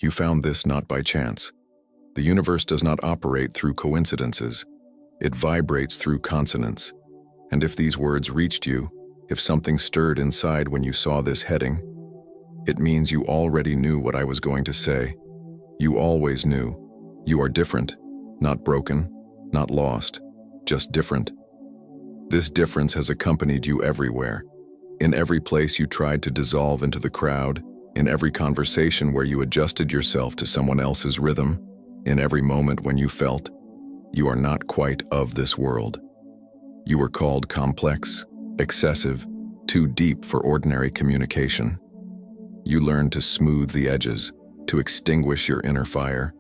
You found this not by chance. The universe does not operate through coincidences. It vibrates through consonance. And if these words reached you, if something stirred inside when you saw this heading, it means you already knew what I was going to say. You always knew. You are different, not broken, not lost, just different. This difference has accompanied you everywhere. In every place you tried to dissolve into the crowd, in every conversation where you adjusted yourself to someone else's rhythm, in every moment when you felt, you are not quite of this world. You were called complex, excessive, too deep for ordinary communication. You learned to smooth the edges, to extinguish your inner fire,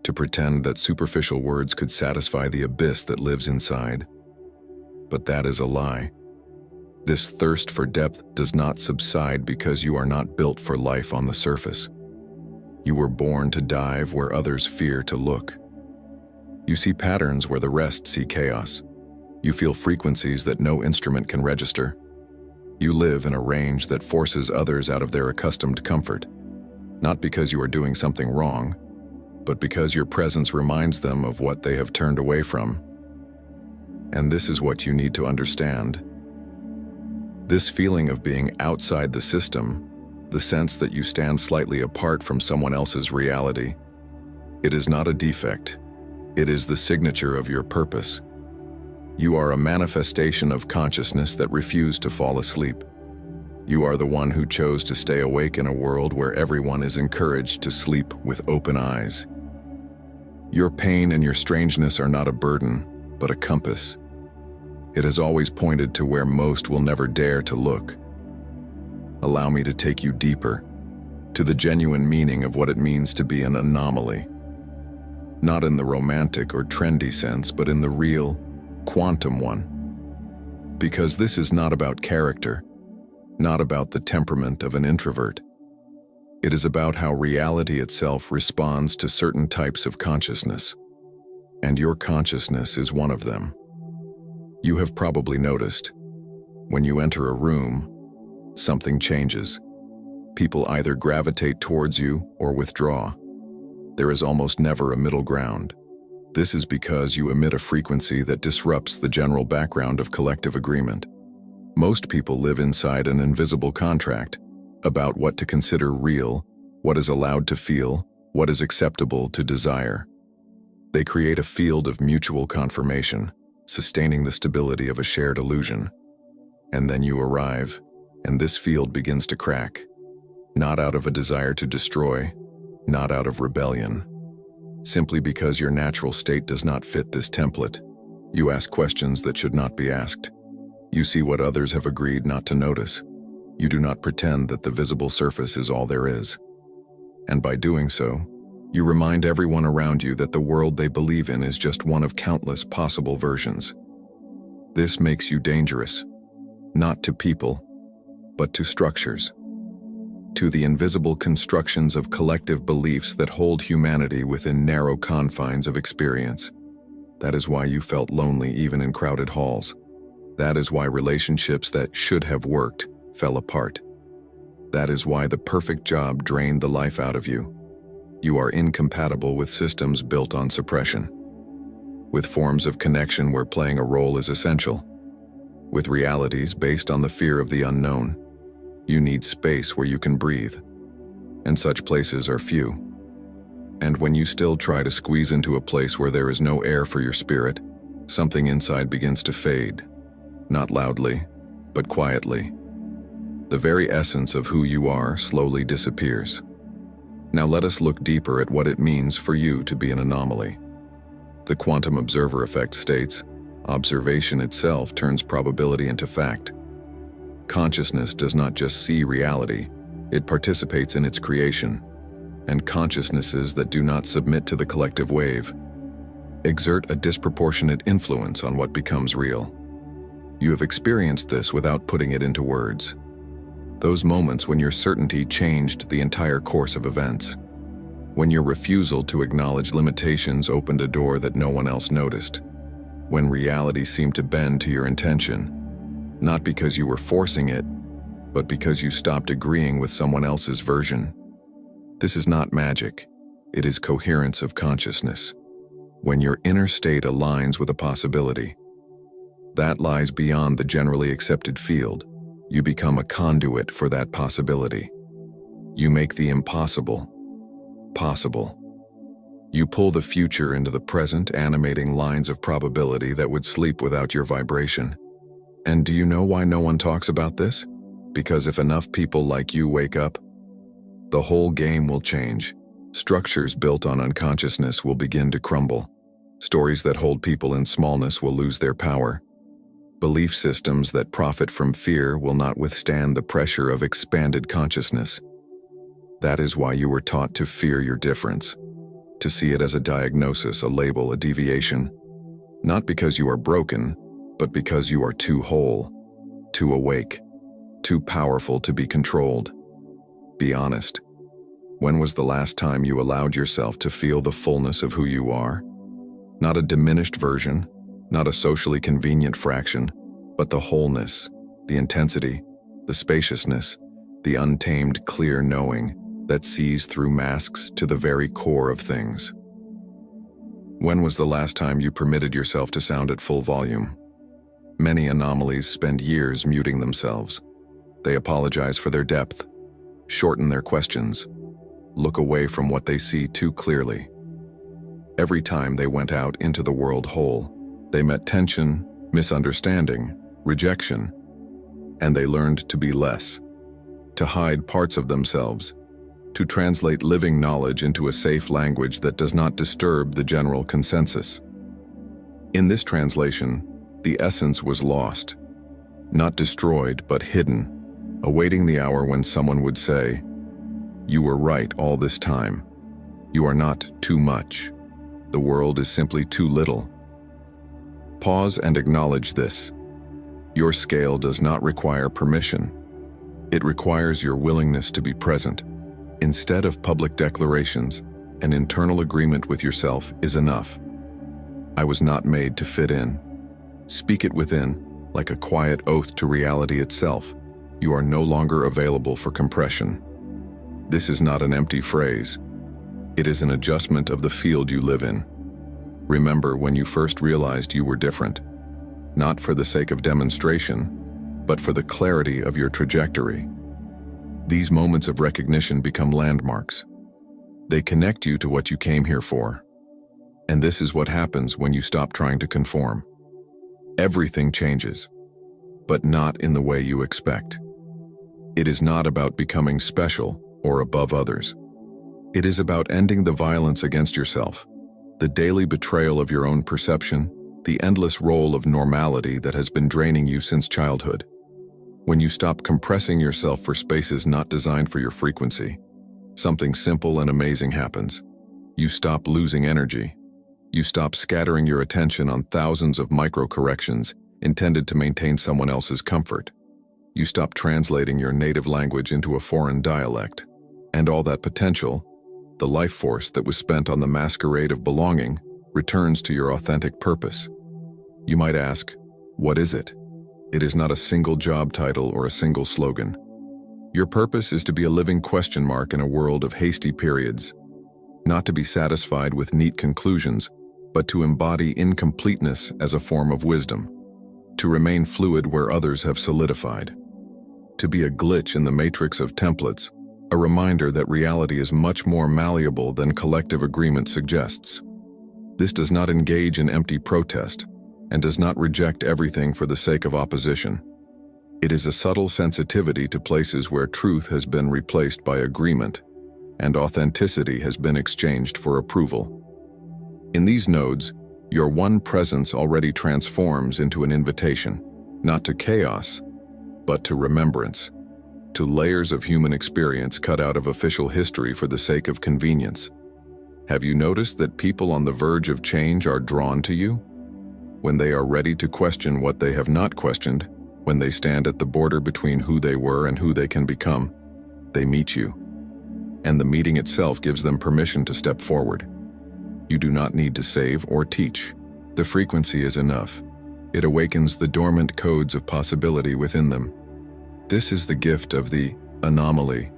to pretend that superficial words could satisfy the abyss that lives inside. But that is a lie. This thirst for depth does not subside because you are not built for life on the surface. You were born to dive where others fear to look. You see patterns where the rest see chaos. You feel frequencies that no instrument can register. You live in a range that forces others out of their accustomed comfort, not because you are doing something wrong, but because your presence reminds them of what they have turned away from. And this is what you need to understand. This feeling of being outside the system, the sense that you stand slightly apart from someone else's reality, it is not a defect. It is the signature of your purpose. You are a manifestation of consciousness that refused to fall asleep. You are the one who chose to stay awake in a world where everyone is encouraged to sleep with open eyes. Your pain and your strangeness are not a burden, but a compass. It has always pointed to where most will never dare to look. Allow me to take you deeper, to the genuine meaning of what it means to be an anomaly. Not in the romantic or trendy sense, but in the real, quantum one. Because this is not about character, not about the temperament of an introvert. It is about how reality itself responds to certain types of consciousness. And your consciousness is one of them. You have probably noticed, when you enter a room, something changes. People either gravitate towards you or withdraw. There is almost never a middle ground. This is because you emit a frequency that disrupts the general background of collective agreement. Most people live inside an invisible contract about what to consider real, what is allowed to feel, what is acceptable to desire. They create a field of mutual confirmation, sustaining the stability of a shared illusion. And then you arrive, and this field begins to crack, not out of a desire to destroy, not out of rebellion. Simply because your natural state does not fit this template. You ask questions that should not be asked. You see what others have agreed not to notice. You do not pretend that the visible surface is all there is. And by doing so, you remind everyone around you that the world they believe in is just one of countless possible versions. This makes you dangerous, not to people, but to structures. To the invisible constructions of collective beliefs that hold humanity within narrow confines of experience. That is why you felt lonely even in crowded halls. That is why relationships that should have worked fell apart. That is why the perfect job drained the life out of you. You are incompatible with systems built on suppression, with forms of connection where playing a role is essential, with realities based on the fear of the unknown. You need space where you can breathe, and such places are few. And when you still try to squeeze into a place where there is no air for your spirit, something inside begins to fade, not loudly, but quietly. The very essence of who you are slowly disappears. Now let us look deeper at what it means for you to be an anomaly. The quantum observer effect states, observation itself turns probability into fact. Consciousness does not just see reality, it participates in its creation, and consciousnesses that do not submit to the collective wave exert a disproportionate influence on what becomes real. You have experienced this without putting it into words. Those moments when your certainty changed the entire course of events, when your refusal to acknowledge limitations opened a door that no one else noticed, when reality seemed to bend to your intention, not because you were forcing it, but because you stopped agreeing with someone else's version. This is not magic, it is coherence of consciousness. When your inner state aligns with a possibility that lies beyond the generally accepted field, you become a conduit for that possibility. You make the impossible possible. You pull the future into the present, animating lines of probability that would sleep without your vibration. And do you know why no one talks about this? Because if enough people like you wake up, the whole game will change. Structures built on unconsciousness will begin to crumble. Stories that hold people in smallness will lose their power. Belief systems that profit from fear will not withstand the pressure of expanded consciousness. That is why you were taught to fear your difference, to see it as a diagnosis, a label, a deviation. Not because you are broken, but because you are too whole, too awake, too powerful to be controlled. Be honest. When was the last time you allowed yourself to feel the fullness of who you are? Not a diminished version, not a socially convenient fraction, but the wholeness, the intensity, the spaciousness, the untamed, clear knowing that sees through masks to the very core of things. When was the last time you permitted yourself to sound at full volume? Many anomalies spend years muting themselves. They apologize for their depth, shorten their questions, look away from what they see too clearly. Every time they went out into the world whole, they met tension, misunderstanding, rejection, and they learned to be less, to hide parts of themselves, to translate living knowledge into a safe language that does not disturb the general consensus. In this translation, the essence was lost, not destroyed but hidden, awaiting the hour when someone would say, "You were right all this time. You are not too much. The world is simply too little." Pause and acknowledge this. Your scale does not require permission. It requires your willingness to be present. Instead of public declarations, an internal agreement with yourself is enough. I was not made to fit in. Speak it within, like a quiet oath to reality itself. You are no longer available for compression. This is not an empty phrase. It is an adjustment of the field you live in. Remember when you first realized you were different, not for the sake of demonstration, but for the clarity of your trajectory. These moments of recognition become landmarks. They connect you to what you came here for. And this is what happens when you stop trying to conform. Everything changes, but not in the way you expect. It is not about becoming special or above others. It is about ending the violence against yourself, the daily betrayal of your own perception, the endless role of normality that has been draining you since childhood. When you stop compressing yourself for spaces not designed for your frequency, something simple and amazing happens. You stop losing energy. You stop scattering your attention on thousands of micro-corrections intended to maintain someone else's comfort. You stop translating your native language into a foreign dialect. And all that potential, the life force that was spent on the masquerade of belonging, returns to your authentic purpose. You might ask, what is it? It is not a single job title or a single slogan. Your purpose is to be a living question mark in a world of hasty periods, not to be satisfied with neat conclusions, but to embody incompleteness as a form of wisdom, to remain fluid where others have solidified, to be a glitch in the matrix of templates, a reminder that reality is much more malleable than collective agreement suggests. This does not engage in empty protest, and does not reject everything for the sake of opposition. It is a subtle sensitivity to places where truth has been replaced by agreement, and authenticity has been exchanged for approval. In these nodes, your one presence already transforms into an invitation, not to chaos, but to remembrance, to layers of human experience cut out of official history for the sake of convenience. Have you noticed that people on the verge of change are drawn to you? When they are ready to question what they have not questioned, when they stand at the border between who they were and who they can become, they meet you. And the meeting itself gives them permission to step forward. You do not need to save or teach. The frequency is enough. It awakens the dormant codes of possibility within them. This is the gift of the anomaly,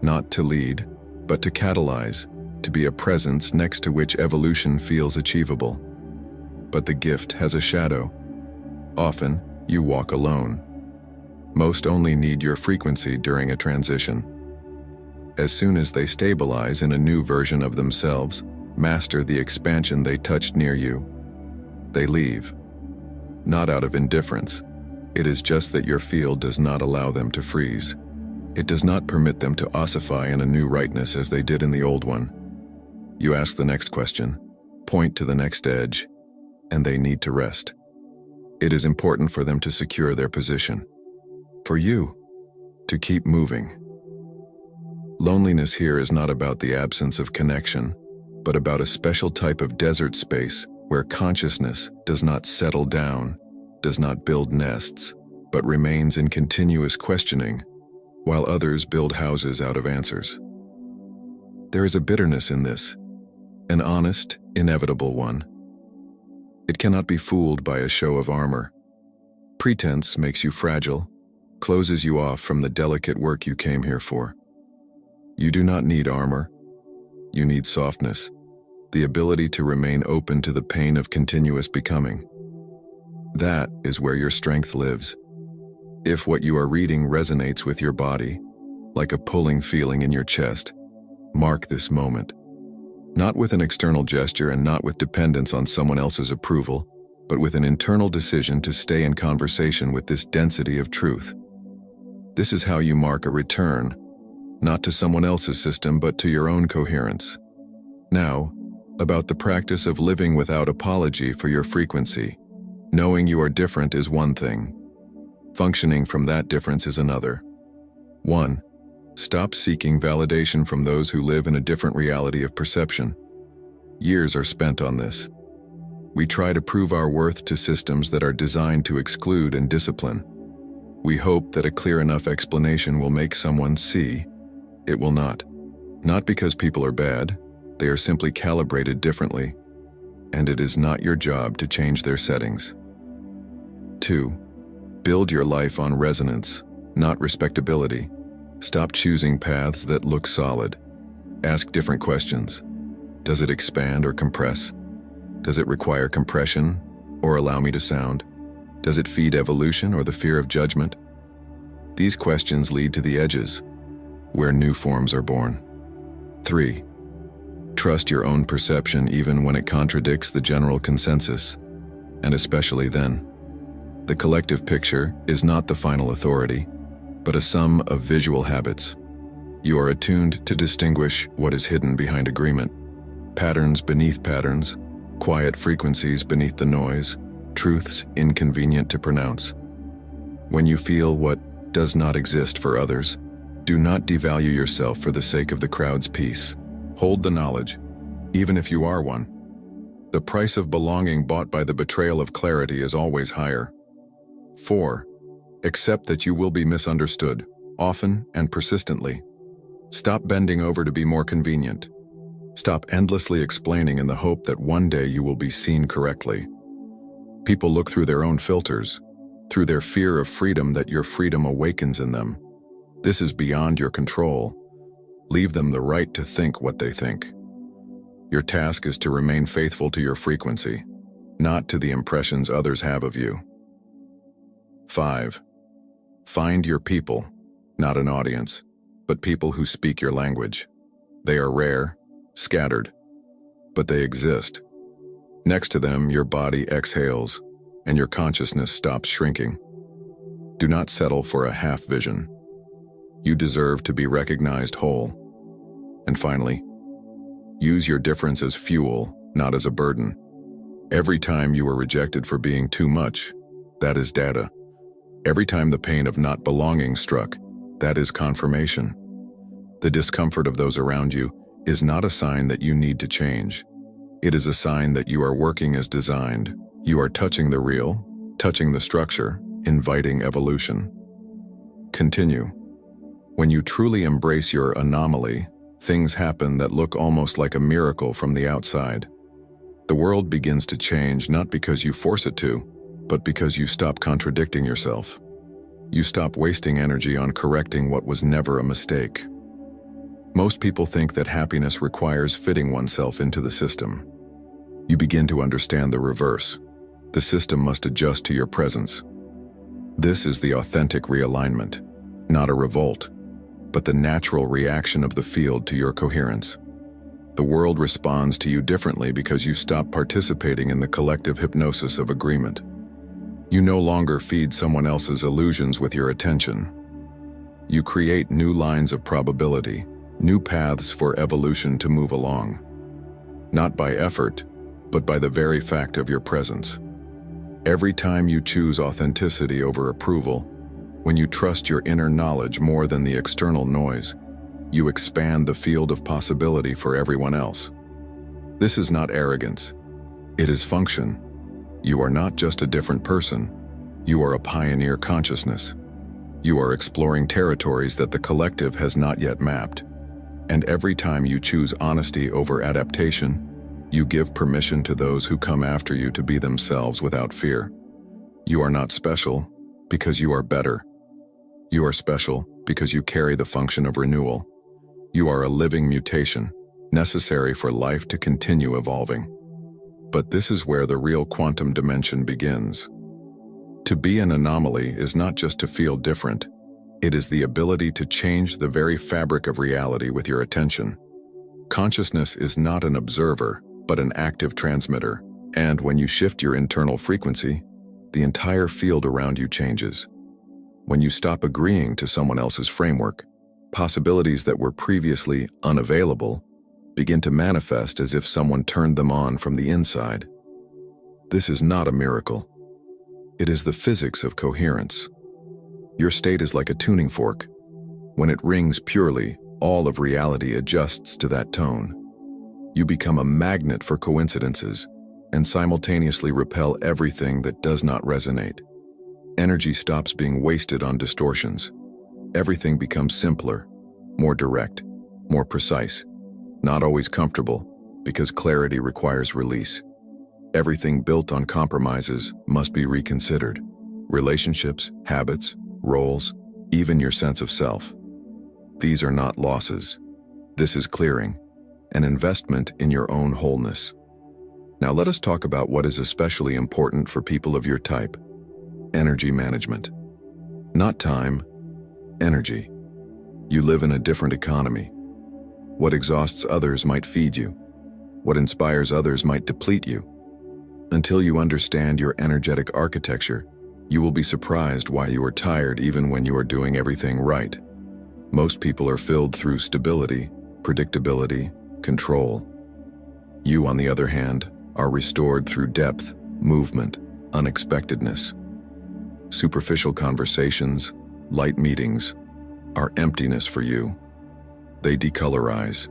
not to lead, but to catalyze, to be a presence next to which evolution feels achievable. But the gift has a shadow. Often, you walk alone. Most only need your frequency during a transition. As soon as they stabilize in a new version of themselves, master the expansion they touched near you, they leave. Not out of indifference. It is just that your field does not allow them to freeze. It does not permit them to ossify in a new rightness as they did in the old one. You ask the next question, point to the next edge, and they need to rest. It is important for them to secure their position. For you, to keep moving. Loneliness here is not about the absence of connection, but about a special type of desert space where consciousness does not settle down, does not build nests, but remains in continuous questioning, while others build houses out of answers. There is a bitterness in this, an honest, inevitable one. It cannot be fooled by a show of armor. Pretense makes you fragile, closes you off from the delicate work you came here for. You do not need armor. You need softness, the ability to remain open to the pain of continuous becoming. That is where your strength lives. If what you are reading resonates with your body, like a pulling feeling in your chest, mark this moment. Not with an external gesture and not with dependence on someone else's approval, but with an internal decision to stay in conversation with this density of truth. This is how you mark a return, not to someone else's system but to your own coherence. Now, about the practice of living without apology for your frequency. Knowing you are different is one thing. Functioning from that difference is another. 1. Stop seeking validation from those who live in a different reality of perception. Years are spent on this. We try to prove our worth to systems that are designed to exclude and discipline. We hope that a clear enough explanation will make someone see. It will not. Not because people are bad, they are simply calibrated differently, and it is not your job to change their settings. 2. Build your life on resonance, not respectability. Stop choosing paths that look solid. Ask different questions. Does it expand or compress? Does it require compression or allow me to sound? Does it feed evolution or the fear of judgment? These questions lead to the edges, where new forms are born. 3. Trust your own perception even when it contradicts the general consensus, and especially then. The collective picture is not the final authority, but a sum of visual habits. You are attuned to distinguish what is hidden behind agreement, patterns beneath patterns, quiet frequencies beneath the noise, truths inconvenient to pronounce. When you feel what does not exist for others, do not devalue yourself for the sake of the crowd's peace. Hold the knowledge, even if you are one. The price of belonging bought by the betrayal of clarity is always higher. 4. Accept that you will be misunderstood, often and persistently. Stop bending over to be more convenient. Stop endlessly explaining in the hope that one day you will be seen correctly. People look through their own filters, through their fear of freedom that your freedom awakens in them. This is beyond your control. Leave them the right to think what they think. Your task is to remain faithful to your frequency, not to the impressions others have of you. 5. Find your people, not an audience, but people who speak your language. They are rare, scattered, but they exist. Next to them, your body exhales, and your consciousness stops shrinking. Do not settle for a half vision. You deserve to be recognized whole. And finally, use your difference as fuel, not as a burden. Every time you were rejected for being too much, that is data. Every time the pain of not belonging struck, that is confirmation. The discomfort of those around you is not a sign that you need to change. It is a sign that you are working as designed. You are touching the real, touching the structure, inviting evolution. Continue. When you truly embrace your anomaly, things happen that look almost like a miracle from the outside. The world begins to change not because you force it to, but because you stop contradicting yourself. You stop wasting energy on correcting what was never a mistake. Most people think that happiness requires fitting oneself into the system. You begin to understand the reverse. The system must adjust to your presence. This is the authentic realignment, not a revolt, but the natural reaction of the field to your coherence. The world responds to you differently because you stop participating in the collective hypnosis of agreement. You no longer feed someone else's illusions with your attention. You create new lines of probability, new paths for evolution to move along. Not by effort, but by the very fact of your presence. Every time you choose authenticity over approval, when you trust your inner knowledge more than the external noise, you expand the field of possibility for everyone else. This is not arrogance. It is function. You are not just a different person. You are a pioneer consciousness. You are exploring territories that the collective has not yet mapped. And every time you choose honesty over adaptation, you give permission to those who come after you to be themselves without fear. You are not special because you are better. You are special because you carry the function of renewal. You are a living mutation, necessary for life to continue evolving. But this is where the real quantum dimension begins. To be an anomaly is not just to feel different. It is the ability to change the very fabric of reality with your attention. Consciousness is not an observer, but an active transmitter. And when you shift your internal frequency, the entire field around you changes. When you stop agreeing to someone else's framework, possibilities that were previously unavailable begin to manifest as if someone turned them on from the inside. This is not a miracle. It is the physics of coherence. Your state is like a tuning fork. When it rings purely, all of reality adjusts to that tone. You become a magnet for coincidences and simultaneously repel everything that does not resonate. Energy stops being wasted on distortions. Everything becomes simpler, more direct, more precise. Not always comfortable, because clarity requires release. Everything built on compromises must be reconsidered. Relationships, habits, roles, even your sense of self. These are not losses. This is clearing, an investment in your own wholeness. Now let us talk about what is especially important for people of your type. Energy management. Not time, energy. You live in a different economy. What exhausts others might feed you. What inspires others might deplete you. Until you understand your energetic architecture, you will be surprised why you are tired even when you are doing everything right. Most people are filled through stability, predictability, control. You, on the other hand, are restored through depth, movement, unexpectedness. Superficial conversations, light meetings, are emptiness for you. They decolorize.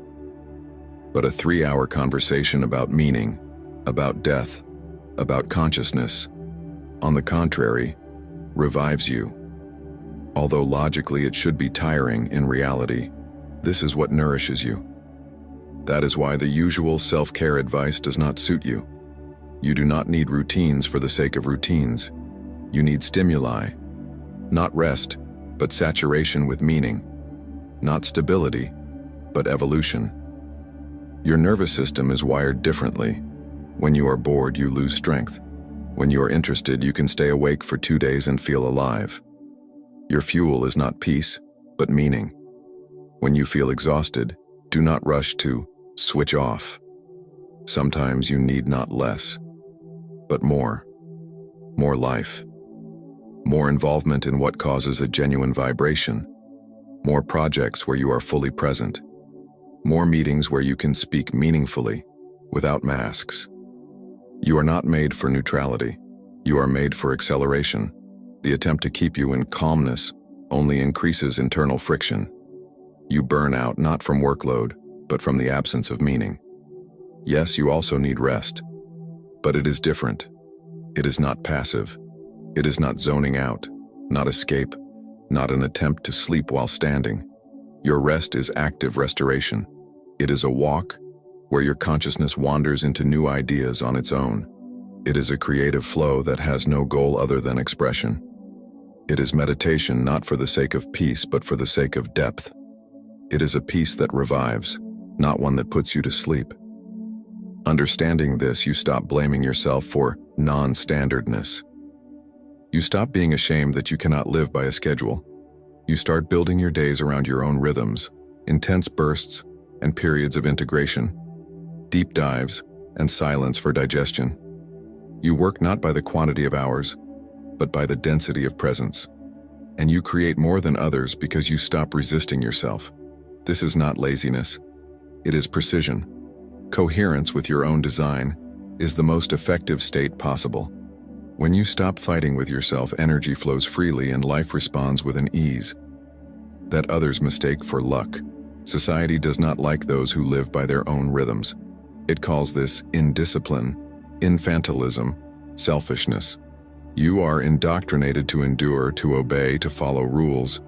But a 3-hour conversation about meaning, about death, about consciousness, on the contrary, revives you. Although logically it should be tiring, in reality, this is what nourishes you. That is why the usual self-care advice does not suit you. You do not need routines for the sake of routines. You need stimuli, not rest, but saturation with meaning, not stability, but evolution. Your nervous system is wired differently. When you are bored, you lose strength. When you are interested, you can stay awake for 2 days and feel alive. Your fuel is not peace, but meaning. When you feel exhausted, do not rush to switch off. Sometimes you need not less, but more. More life. More involvement in what causes a genuine vibration. More projects where you are fully present. More meetings where you can speak meaningfully, without masks. You are not made for neutrality. You are made for acceleration. The attempt to keep you in calmness only increases internal friction. You burn out not from workload, but from the absence of meaning. Yes, you also need rest. But it is different. It is not passive. It is not zoning out, not escape, not an attempt to sleep while standing. Your rest is active restoration. It is a walk where your consciousness wanders into new ideas on its own. It is a creative flow that has no goal other than expression. It is meditation not for the sake of peace, but for the sake of depth. It is a peace that revives, not one that puts you to sleep. Understanding this, you stop blaming yourself for non-standardness. You stop being ashamed that you cannot live by a schedule. You start building your days around your own rhythms, intense bursts and periods of integration, deep dives and silence for digestion. You work not by the quantity of hours, but by the density of presence. And you create more than others because you stop resisting yourself. This is not laziness. It is precision. Coherence with your own design is the most effective state possible. When you stop fighting with yourself, energy flows freely and life responds with an ease that others mistake for luck. Society does not like those who live by their own rhythms. It calls this indiscipline, infantilism, selfishness. You are indoctrinated to endure, to obey, to follow rules.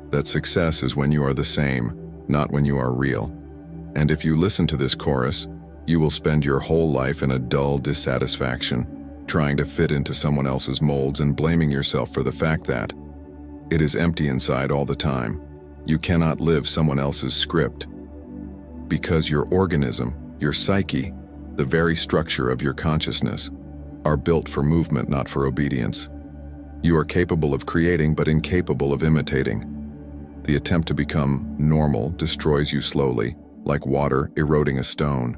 That success is when you are the same, not when you are real. And if you listen to this chorus, you will spend your whole life in a dull dissatisfaction, trying to fit into someone else's molds and blaming yourself for the fact that it is empty inside all the time. You cannot live someone else's script. Because your organism, your psyche, the very structure of your consciousness, are built for movement, not for obedience. You are capable of creating, but incapable of imitating. The attempt to become normal destroys you slowly, like water eroding a stone.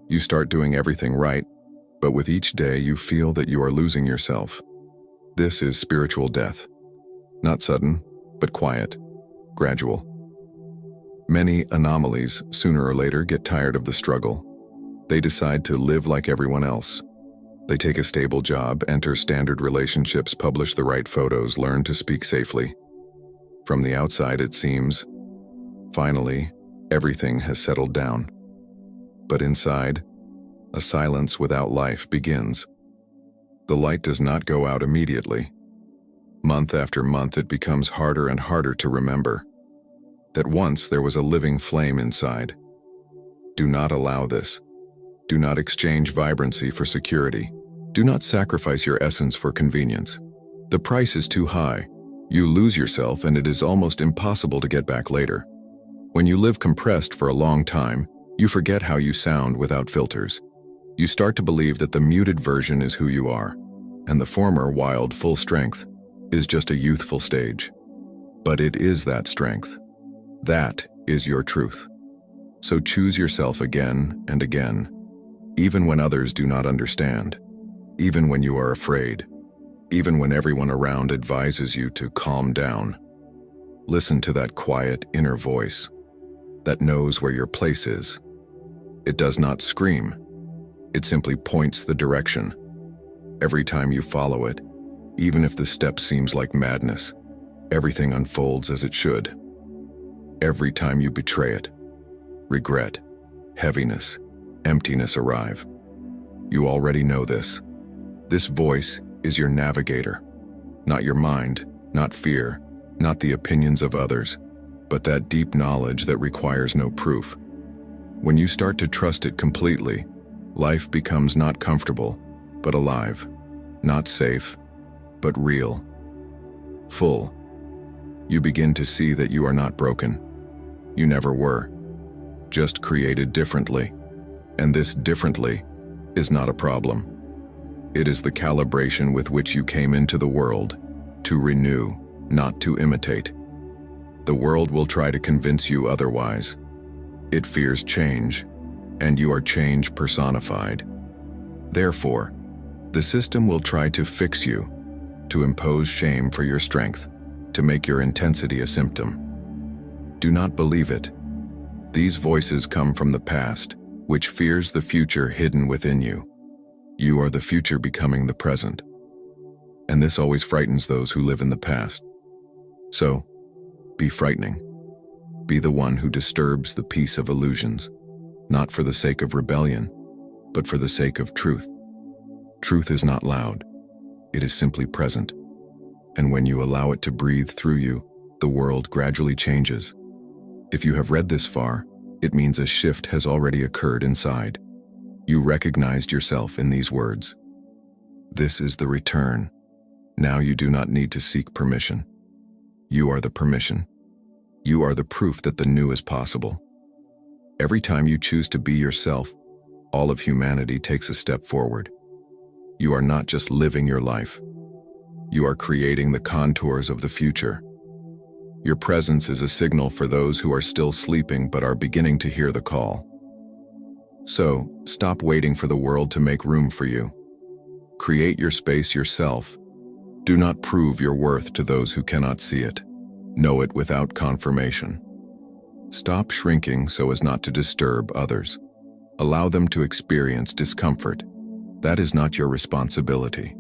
You start doing everything right, but with each day you feel that you are losing yourself. This is spiritual death. Not sudden, but quiet, gradual. Many anomalies, sooner or later, get tired of the struggle. They decide to live like everyone else. They take a stable job, enter standard relationships, publish the right photos, learn to speak safely. From the outside, it seems, finally, everything has settled down. But inside, a silence without life begins. The light does not go out immediately. Month after month, it becomes harder and harder to remember that once there was a living flame inside. Do not allow this. Do not exchange vibrancy for security. Do not sacrifice your essence for convenience. The price is too high. You lose yourself and it is almost impossible to get back later. When you live compressed for a long time, you forget how you sound without filters. You start to believe that the muted version is who you are, and the former, wild, full strength, is just a youthful stage. But it is that strength. That is your truth. So choose yourself again and again, even when others do not understand, even when you are afraid, even when everyone around advises you to calm down. Listen to that quiet inner voice that knows where your place is. It does not scream. It simply points the direction. Every time you follow it, even if the step seems like madness, everything unfolds as it should. Every time you betray it, regret, heaviness, emptiness arrive. You already know this. This voice is your navigator, not your mind, not fear, not the opinions of others, but that deep knowledge that requires no proof. When you start to trust it completely, life becomes not comfortable, but alive, not safe, but real, full. You begin to see that you are not broken. You never were, just created differently. And this differently is not a problem. It is the calibration with which you came into the world, to renew, not to imitate. The world will try to convince you otherwise. It fears change, and you are change personified. Therefore, the system will try to fix you, to impose shame for your strength, to make your intensity a symptom. Do not believe it. These voices come from the past, which fears the future hidden within you. You are the future becoming the present. And this always frightens those who live in the past. So, be frightening. Be the one who disturbs the peace of illusions, not for the sake of rebellion, but for the sake of truth. Truth is not loud. It is simply present. And when you allow it to breathe through you, the world gradually changes. If you have read this far, it means a shift has already occurred inside. You recognized yourself in these words. This is the return. Now you do not need to seek permission. You are the permission. You are the proof that the new is possible. Every time you choose to be yourself, all of humanity takes a step forward. You are not just living your life. You are creating the contours of the future. Your presence is a signal for those who are still sleeping but are beginning to hear the call. So, stop waiting for the world to make room for you. Create your space yourself. Do not prove your worth to those who cannot see it. Know it without confirmation. Stop shrinking so as not to disturb others. Allow them to experience discomfort. That is not your responsibility.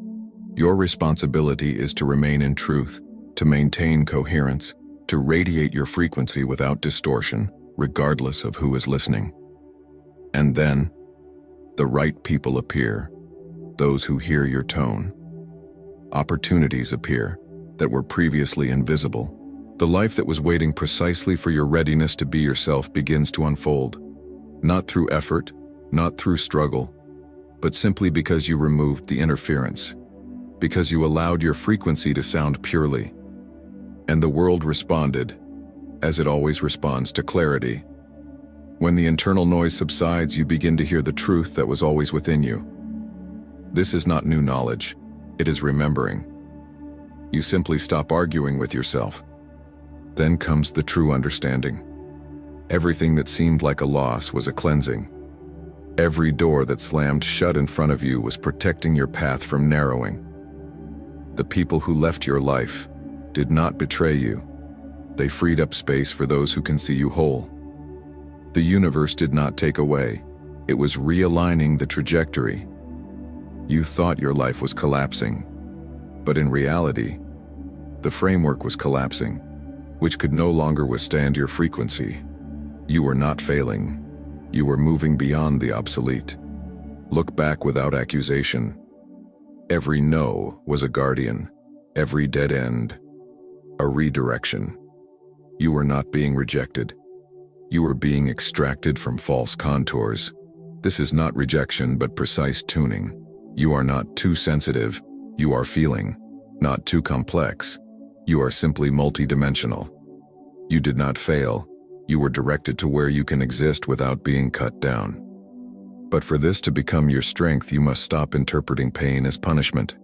Your responsibility is to remain in truth, to maintain coherence, to radiate your frequency without distortion, regardless of who is listening. And then, the right people appear, those who hear your tone. Opportunities appear that were previously invisible. The life that was waiting precisely for your readiness to be yourself begins to unfold, not through effort, not through struggle, but simply because you removed the interference, because you allowed your frequency to sound purely. And the world responded, as it always responds to clarity. When the internal noise subsides, you begin to hear the truth that was always within you. This is not new knowledge, it is remembering. You simply stop arguing with yourself. Then comes the true understanding. Everything that seemed like a loss was a cleansing. Every door that slammed shut in front of you was protecting your path from narrowing. The people who left your life did not betray you. They freed up space for those who can see you whole. The universe did not take away. It was realigning the trajectory. You thought your life was collapsing, but in reality, the framework was collapsing, which could no longer withstand your frequency. You were not failing. You were moving beyond the obsolete. Look back without accusation. Every no was a guardian, every dead end, a redirection. You were not being rejected. You were being extracted from false contours. This is not rejection but precise tuning. You are not too sensitive. You are feeling. Not too complex. You are simply multidimensional. You did not fail. You were directed to where you can exist without being cut down. But for this to become your strength, you must stop interpreting pain as punishment.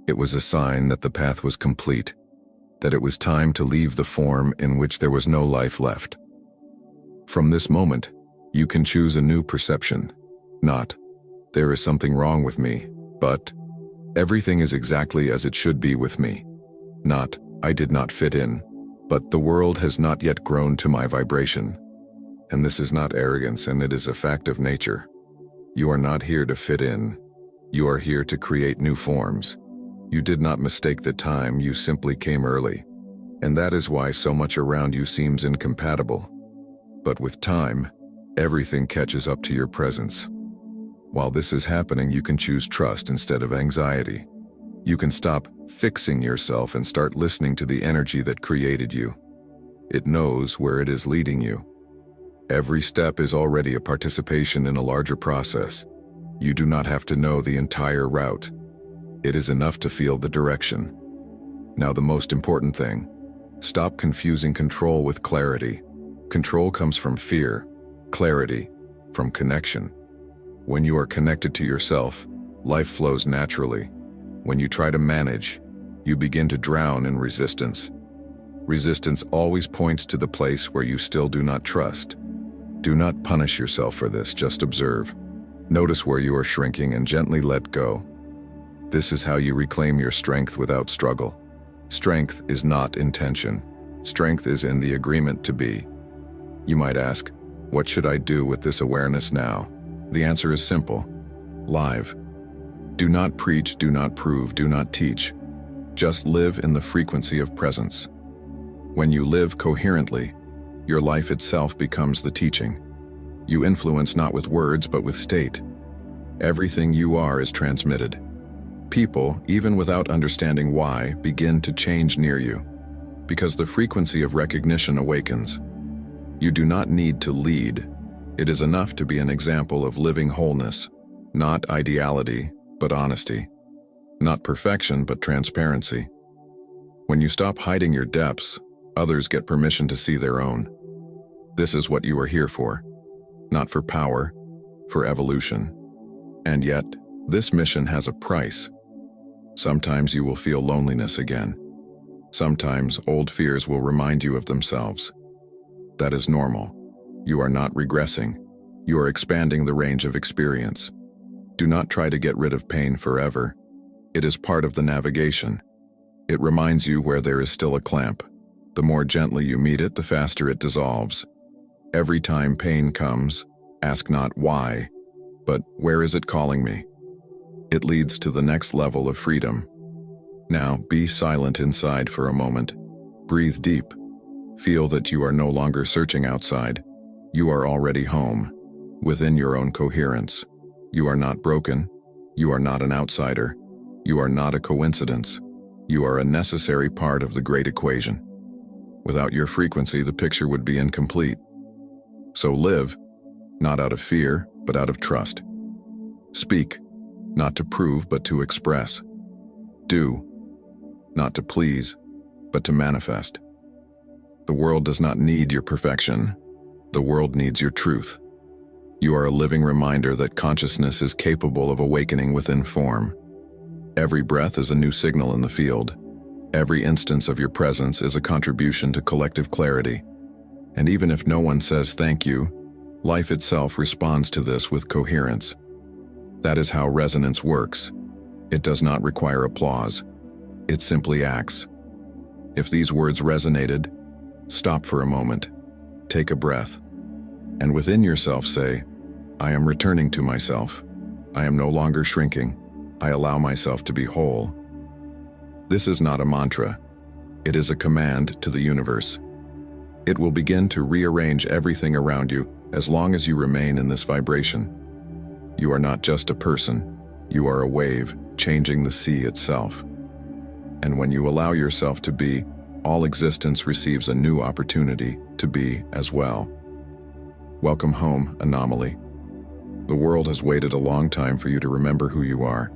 It was a sign that the path was complete, that it was time to leave the form in which there was no life left. From this moment, you can choose a new perception. Not, there is something wrong with me, but, everything is exactly as it should be with me. Not, I did not fit in, but the world has not yet grown to my vibration. And this is not arrogance, and it is a fact of nature. You are not here to fit in. You are here to create new forms. You did not mistake the time, you simply came early. And that is why so much around you seems incompatible. But with time, everything catches up to your presence. While this is happening, you can choose trust instead of anxiety. You can stop fixing yourself and start listening to the energy that created you. It knows where it is leading you. Every step is already a participation in a larger process. You do not have to know the entire route. It is enough to feel the direction. Now the most important thing, stop confusing control with clarity. Control comes from fear, clarity from connection. When you are connected to yourself, life flows naturally. When you try to manage, you begin to drown in resistance. Resistance always points to the place where you still do not trust. Do not punish yourself for this, just observe. Notice where you are shrinking and gently let go. This is how you reclaim your strength without struggle. Strength is not intention. Strength is in the agreement to be. You might ask, what should I do with this awareness now? The answer is simple. Live. Do not preach, do not prove, do not teach. Just live in the frequency of presence. When you live coherently, your life itself becomes the teaching. You influence not with words but with state. Everything you are is transmitted. People, even without understanding why, begin to change near you, because the frequency of recognition awakens. You do not need to lead. It is enough to be an example of living wholeness, not ideality, but honesty, not perfection, but transparency. When you stop hiding your depths, Others get permission to see their own. This is what you are here for. Not for power, for evolution. And yet, this mission has a price. Sometimes you will feel loneliness again. Sometimes old fears will remind you of themselves. That is normal. You are not regressing. You are expanding the range of experience. Do not try to get rid of pain forever. It is part of the navigation. It reminds you where there is still a clamp. The more gently you meet it, the faster it dissolves. Every time pain comes, ask not why, but where is it calling me? It leads to the next level of freedom. Now, be silent inside for a moment. Breathe deep. Feel that you are no longer searching outside. You are already home, within your own coherence. You are not broken. You are not an outsider. You are not a coincidence. You are a necessary part of the great equation. Without your frequency, the picture would be incomplete. So live, not out of fear, but out of trust. Speak, not to prove, but to express. Do, not to please, but to manifest. The world does not need your perfection. The world needs your truth. You are a living reminder that consciousness is capable of awakening within form. Every breath is a new signal in the field. Every instance of your presence is a contribution to collective clarity. And even if no one says thank you, life itself responds to this with coherence. That is how resonance works. It does not require applause. It simply acts. If these words resonated, stop for a moment, take a breath, and within yourself say, I am returning to myself. I am no longer shrinking. I allow myself to be whole. This is not a mantra. It is a command to the universe. It will begin to rearrange everything around you as long as you remain in this vibration. You are not just a person. You are a wave changing the sea itself. And when you allow yourself to be, all existence receives a new opportunity to be as well. Welcome home, anomaly. The world has waited a long time for you to remember who you are.